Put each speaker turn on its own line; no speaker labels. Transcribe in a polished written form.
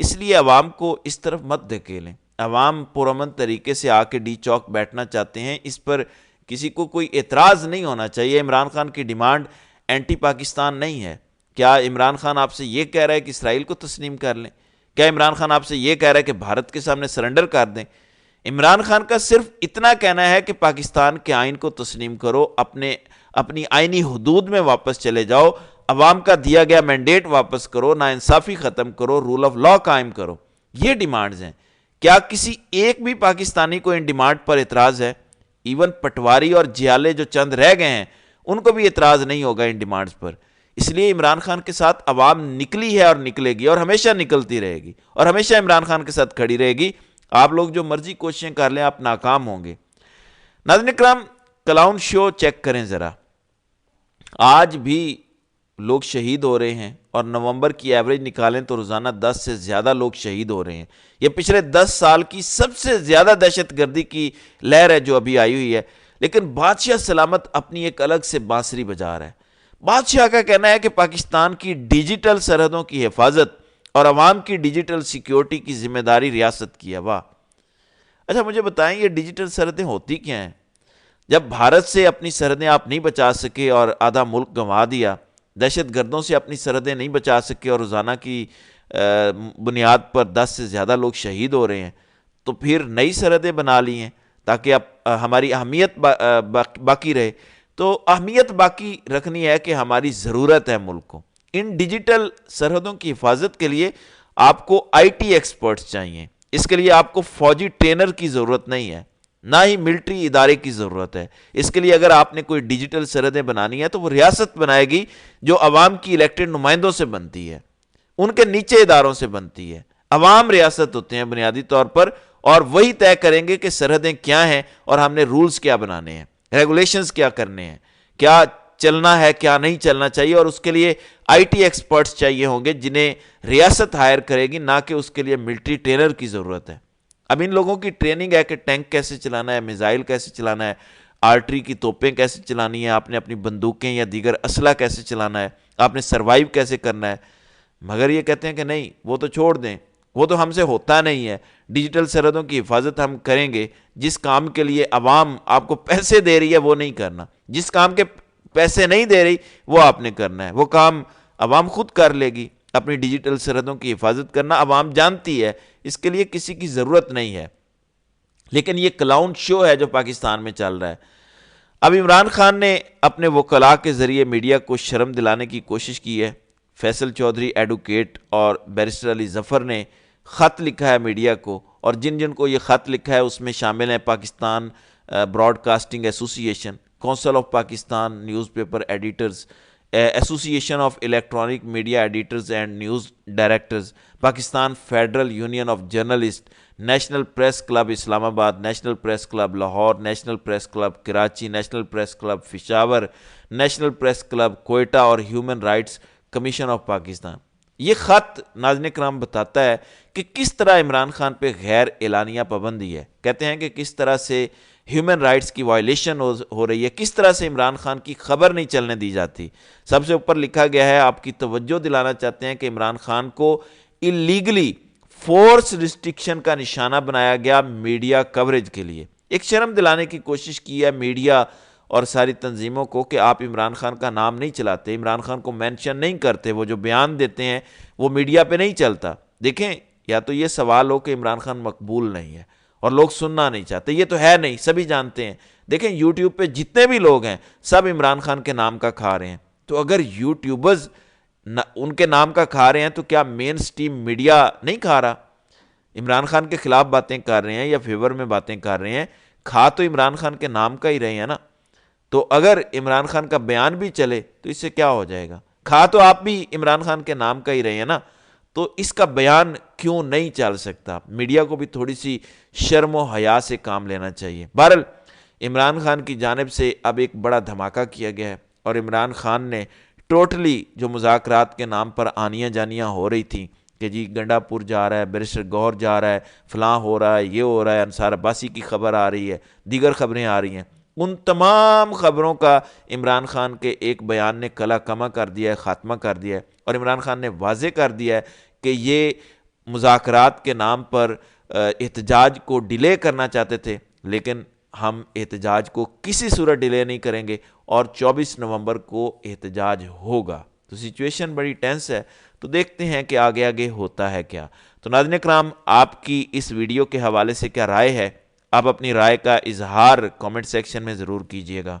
اس لیے عوام کو اس طرف مت دھکیلیں. عوام پرامن طریقے سے آ کے ڈی چوک بیٹھنا چاہتے ہیں, اس پر کسی کو کوئی اعتراض نہیں ہونا چاہیے. عمران خان کی ڈیمانڈ اینٹی پاکستان نہیں ہے. کیا عمران خان آپ سے یہ کہہ رہا ہے کہ اسرائیل کو تسلیم کر لیں؟ کیا عمران خان آپ سے یہ کہہ رہا ہے کہ بھارت کے سامنے سرنڈر کر دیں؟ عمران خان کا صرف اتنا کہنا ہے کہ پاکستان کے آئین کو تسلیم کرو, اپنی آئینی حدود میں واپس چلے جاؤ, عوام کا دیا گیا مینڈیٹ واپس کرو, ناانصافی ختم کرو, رول آف لا قائم کرو. یہ ڈیمانڈز ہیں. کیا کسی ایک بھی پاکستانی کو ان ڈیمانڈ پر اعتراض ہے؟ ایون پٹواری اور جیالے جو چند رہ گئے ہیں ان کو بھی اعتراض نہیں ہوگا ان ڈیمانڈز پر. اس لیے عمران خان کے ساتھ عوام نکلی ہے اور نکلے گی اور ہمیشہ نکلتی رہے گی اور ہمیشہ عمران خان کے ساتھ کھڑی رہے گی. آپ لوگ جو مرضی کوششیں کر لیں آپ ناکام ہوں گے. ناظرین کرام, کلاؤن شو چیک کریں ذرا. آج بھی لوگ شہید ہو رہے ہیں اور نومبر کی ایوریج نکالیں تو روزانہ 10 سے زیادہ لوگ شہید ہو رہے ہیں. یہ پچھلے 10 سال کی سب سے زیادہ دہشت گردی کی لہر ہے جو ابھی آئی ہوئی ہے. لیکن بادشاہ سلامت اپنی ایک الگ سے بانسری بجا رہا ہے. بادشاہ کا کہنا ہے کہ پاکستان کی ڈیجیٹل سرحدوں کی حفاظت اور عوام کی ڈیجیٹل سیکیورٹی کی ذمہ داری ریاست کی ہے. واہ. اچھا مجھے بتائیں یہ ڈیجیٹل سرحدیں ہوتی کیا ہیں؟ جب بھارت سے اپنی سرحدیں آپ نہیں بچا سکے اور آدھا ملک گنوا دیا, دہشت گردوں سے اپنی سرحدیں نہیں بچا سکے اور روزانہ کی بنیاد پر 10 سے زیادہ لوگ شہید ہو رہے ہیں, تو پھر نئی سرحدیں بنا لی ہیں تاکہ اب ہماری اہمیت باقی رہے. تو اہمیت باقی رکھنی ہے کہ ہماری ضرورت ہے ملک کو. ان ڈیجیٹل سرحدوں کی حفاظت کے لیے آپ کو آئی ٹی ایکسپرٹس چاہیے. اس کے لیے آپ کو فوجی ٹرینر کی ضرورت نہیں ہے, نہ ہی ملٹری ادارے کی ضرورت ہے. اس کے لیے اگر آپ نے کوئی ڈیجیٹل سرحدیں بنانی ہے تو وہ ریاست بنائے گی جو عوام کی الیکٹڈ نمائندوں سے بنتی ہے, ان کے نیچے اداروں سے بنتی ہے. عوام ریاست ہوتے ہیں بنیادی طور پر, اور وہی طے کریں گے کہ سرحدیں کیا ہیں اور ہم نے رولز کیا بنانے ہیں, ریگولیشنز کیا کرنے ہیں, کیا چلنا ہے کیا نہیں چلنا چاہیے. اور اس کے لیے آئی ٹی ایکسپرٹس چاہیے ہوں گے جنہیں ریاست ہائر کرے گی, نہ کہ اس کے لیے ملٹری ٹرینر کی ضرورت ہے. اب ان لوگوں کی ٹریننگ ہے کہ ٹینک کیسے چلانا ہے, میزائل کیسے چلانا ہے, آرٹری کی توپیں کیسے چلانی ہے, آپ نے اپنی بندوقیں یا دیگر اسلحہ کیسے چلانا ہے, آپ نے سروائیو کیسے کرنا ہے. مگر یہ کہتے ہیں کہ نہیں وہ تو چھوڑ دیں, وہ تو ہم سے ہوتا نہیں ہے. ڈیجیٹل سرحدوں کی حفاظت ہم کریں گے. جس کام کے لیے عوام آپ کو پیسے دے رہی ہے وہ نہیں کرنا, جس کام کے پیسے نہیں دے رہی وہ آپ نے کرنا ہے. وہ کام عوام خود کر لے گی. اپنی ڈیجیٹل سرحدوں کی حفاظت کرنا عوام جانتی ہے, اس کے لیے کسی کی ضرورت نہیں ہے. لیکن یہ کلاؤن شو ہے جو پاکستان میں چل رہا ہے. اب عمران خان نے اپنے وکلاء کے ذریعے میڈیا کو شرم دلانے کی کوشش کی ہے. فیصل چودھری ایڈوکیٹ اور بیرسٹر علی ظفر نے خط لکھا ہے میڈیا کو, اور جن جن کو یہ خط لکھا ہے اس میں شامل ہیں Pakistan Broad casting association, council of Pakistan newspaper editors, association of electronic media editors and news directors, Pakistan federal union of journalist, national press club Islamabad, national press club Lahore, national press club Karachi, national press club Peshawar, national press club Quetta اور human rights commission of Pakistan. یہ خط ناظرین کرام بتاتا ہے کہ کس طرح عمران خان پہ غیر اعلانیہ پابندی ہے. کہتے ہیں کہ کس طرح سے ہیومن رائٹس کی وائلیشن ہو رہی ہے, کس طرح سے عمران خان کی خبر نہیں چلنے دی جاتی. سب سے اوپر لکھا گیا ہے, آپ کی توجہ دلانا چاہتے ہیں کہ عمران خان کو اللیگلی فورس ریسٹرکشن کا نشانہ بنایا گیا میڈیا کوریج کے لیے. ایک شرم دلانے کی کوشش کی ہے میڈیا اور ساری تنظیموں کو کہ آپ عمران خان کا نام نہیں چلاتے, عمران خان کو مینشن نہیں کرتے, وہ جو بیان دیتے ہیں وہ میڈیا پہ نہیں چلتا. دیکھیں, یا تو یہ سوال ہو کہ عمران خان مقبول نہیں ہے اور لوگ سننا نہیں چاہتے, یہ تو ہے نہیں, سبھی جانتے ہیں. دیکھیں یوٹیوب پہ جتنے بھی لوگ ہیں سب عمران خان کے نام کا کھا رہے ہیں. تو اگر یوٹیوبرز ان کے نام کا کھا رہے ہیں تو کیا مین سٹریم میڈیا نہیں کھا رہا؟ عمران خان کے خلاف باتیں کر رہے ہیں یا فیور میں باتیں کر رہے ہیں, کھا تو عمران خان کے نام کا ہی رہے ہیں نا. تو اگر عمران خان کا بیان بھی چلے تو اس سے کیا ہو جائے گا؟ کھا تو آپ بھی عمران خان کے نام کا ہی رہے ہیں نا. تو اس کا بیان کیوں نہیں چل سکتا؟ میڈیا کو بھی تھوڑی سی شرم و حیا سے کام لینا چاہیے. بہرحال عمران خان کی جانب سے اب ایک بڑا دھماکہ کیا گیا ہے, اور عمران خان نے ٹوٹلی جو مذاکرات کے نام پر آنیاں جانیاں ہو رہی تھیں کہ جی گنڈا پور جا رہا ہے, بیرسٹر گوہر جا رہا ہے, فلاں ہو رہا ہے, یہ ہو رہا ہے, انصار عباسی کی خبر آ رہی ہے, دیگر خبریں آ رہی ہیں, ان تمام خبروں کا عمران خان کے ایک بیان نے کلا کما کر دیا ہے, خاتمہ کر دیا ہے. اور عمران خان نے واضح کر دیا ہے کہ یہ مذاکرات کے نام پر احتجاج کو ڈیلے کرنا چاہتے تھے، لیکن ہم احتجاج کو کسی صورت ڈیلے نہیں کریں گے اور 24 نومبر کو احتجاج ہوگا۔ تو سچویشن بڑی ٹینس ہے، تو دیکھتے ہیں کہ آگے آگے ہوتا ہے کیا۔ تو ناظرین اکرام، آپ کی اس ویڈیو کے حوالے سے کیا رائے ہے؟ آپ اپنی رائے کا اظہار کامنٹ سیکشن میں ضرور کیجیے گا۔